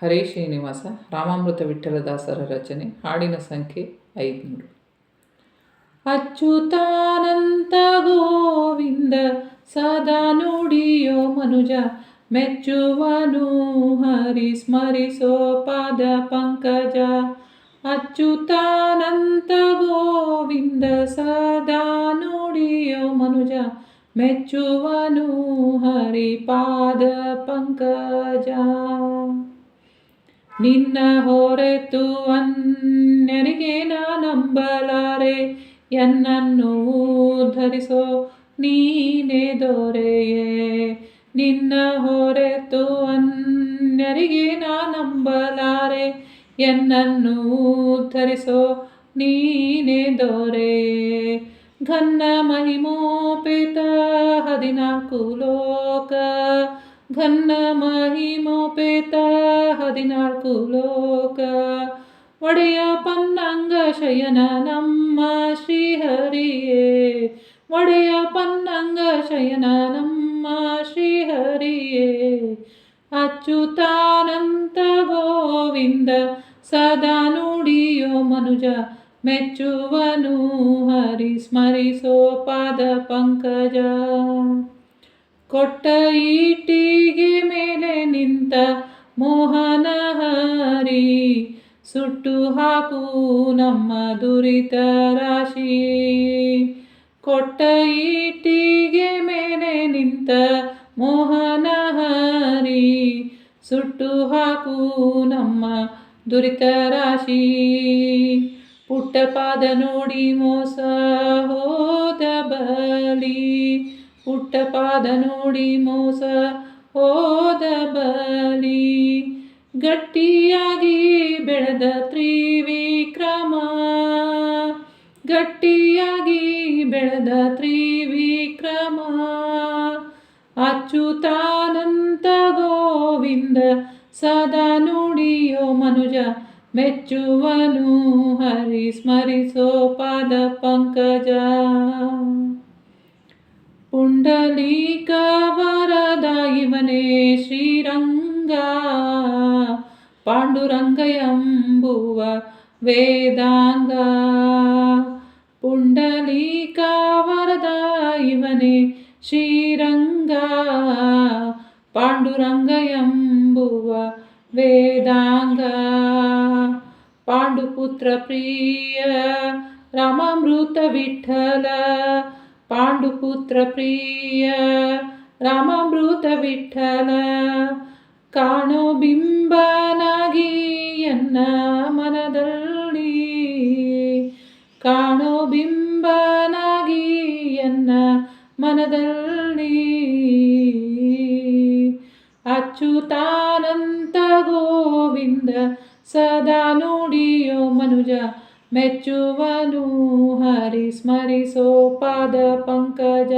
ಹರೇ ಶ್ರೀನಿವಾಸ ರಾಮಾಮೃತ ವಿಠ್ಠಲದಾಸರ ರಚನೆ. ಹಾಡಿನ ಸಂಖ್ಯೆ 500. ಅಚ್ಯುತಾನಂತ ಗೋವಿಂದ ಸದಾ ನುಡಿಯೋ ಮನುಜ, ಮೆಚ್ಚುವನು ಹರಿ ಸ್ಮರಿಸೋ ಪಾದ ಪಂಕಜ. ಅಚ್ಯುತಾನಂತ ಗೋವಿಂದ ಸದಾ ನುಡಿಯೋ ಮನುಜ, ಮೆಚ್ಚುವನು ಹರಿ ಪಾದ ಪಂಕಜ. ನಿನ್ನ ಹೊರೆತು ಅನ್ಯರಿಗೆ ನಂಬಲಾರೆ, ಎನ್ನನ್ನು ಉದ್ಧರಿಸೋ ನೀನೇ ದೊರೆಯೇ. ನಿನ್ನ ಹೊರೆತು ಅನ್ಯರಿಗೆ ನಂಬಲಾರೆ, ಎನ್ನನ್ನು ಉದ್ಧರಿಸೋ ನೀನೇ ದೊರೆಯೇ. ಘನ್ನ ಮಹಿಮೋಪೇತ 14 ಲೋಕ, ಘನ್ನ ಮಹಿಮೋಪೇತ 14 ಲೋಕ. ಒಡೆಯ ಪನ್ನಂಗ ಶಯನ ನಮ್ಮ ಶ್ರೀಹರಿಯೇ, ಒಡೆಯ ಪನ್ನಂಗ ಶಯನ ನಮ್ಮ ಶ್ರೀಹರಿಯೇ. ಅಚ್ಯುತಾನಂತ ಗೋವಿಂದ ಸದಾ ನುಡಿಯೋ ಮನುಜ, ಮೆಚ್ಚುವನು ಹರಿ ಸ್ಮರಿಸೋ ಪಾದ ಪಂಕಜ. ಕೊಟ್ಟ ಈಟಿಗೆ ಮೇಲೆ ನಿಂತ ಮೋಹನ ಹರಿ, ಸುಟ್ಟು ಹಾಕು ನಮ್ಮ ದುರಿತ ರಾಶಿ. ಕೊಟ್ಟ ಈಟಿಗೆ ಮೇಲೆ ನಿಂತ ಮೋಹನ ಹರಿ, ಸುಟ್ಟು ಹಾಕು ನಮ್ಮ ದುರಿತ ರಾಶಿ. ಪುಟ್ಟ ಪಾದ ನೋಡಿ ಮೋಸ ಹೋದ ಬಲಿ, ಪುಟ್ಟ ಪಾದ ನೋಡಿ ಮೋಸ ಹೋದ ಬಲಿ. ಗಟ್ಟಿಯಾಗಿ ಬೆಳೆದ ತ್ರಿವಿಕ್ರಮ, ಗಟ್ಟಿಯಾಗಿ ಬೆಳೆದ ತ್ರಿವಿಕ್ರಮ. ಅಚ್ಯುತಾನಂತ ಗೋವಿಂದ ಸದಾ ನುಡಿಯೋ ಮನುಜ, ಮೆಚ್ಚುವನು ಹರಿ ಸ್ಮರಿಸೋ ಪಾದ ಪಂಕಜ. ಪುಂಡಲೀಕ ವರದ ಇವನೇ ಶ್ರೀರಂಗ, ಪಾಂಡುರಂಗ ಎಂಬುವ ವೇದಾಂಗ. ಪುಂಡಲೀಕ ವರದ ಇವನೇ ಶ್ರೀರಂಗ, ಪಾಂಡುರಂಗ ಎಂಬುವ ವೇದಾಂಗ. ಪಾಂಡುಪುತ್ರ ಪ್ರಿಯ ರಾಮಾಮೃತ ವಿಠ್ಠಲ, ಪಾಂಡುಪುತ್ರ ಪ್ರಿಯ ರಾಮಾಮೃತ ವಿಠ್ಠಲ. ಕಾಣೋ ಬಿಂಬನಾಗಿ ಎನ್ನ ಮನದಲ್ಲಿ, ಕಾಣೋ ಬಿಂಬನಾಗಿ ಎನ್ನ ಮನದಲ್ಲಿ. ಅಚ್ಯುತಾನಂತ ಗೋವಿಂದ ಸದಾ ನುಡಿಯೋ ಮನುಜ, ಮೆಚ್ಚುವನು ಹರಿ ಸ್ಮರಿಸೋ ಪಾದ ಪಂಕಜ.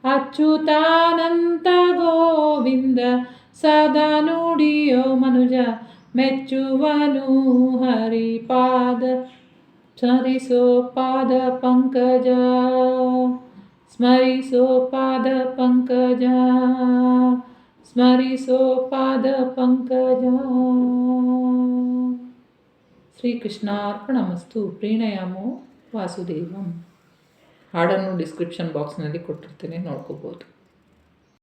ಅಚ್ಯುತಾನಂತ ಗೋವಿಂದ ಸದಾ ನುಡಿಯೋ ಮನುಜ, ಮೆಚ್ಚುವನು ಹರಿ ಪಾದ ಸ್ಮರಿಸೋ ಪಾದ ಪಂಕಜ. ಸ್ಮರಿಸೋ ಪಾದ ಪಂಕಜ, ಸ್ಮರಿಸೋ ಪಾದ ಪಂಕಜ. ಶ್ರೀಕೃಷ್ಣಾರ್ಪಣಮಸ್ತು. ಪ್ರೀಣಯಾಮೋ ವಾಸುದೇವಂ. ಹಾಡನ್ನು ಡಿಸ್ಕ್ರಿಪ್ಷನ್ ಬಾಕ್ಸ್ನಲ್ಲಿ ಕೊಟ್ಟಿರ್ತೀನಿ, ನೋಡ್ಕೋಬೋದು.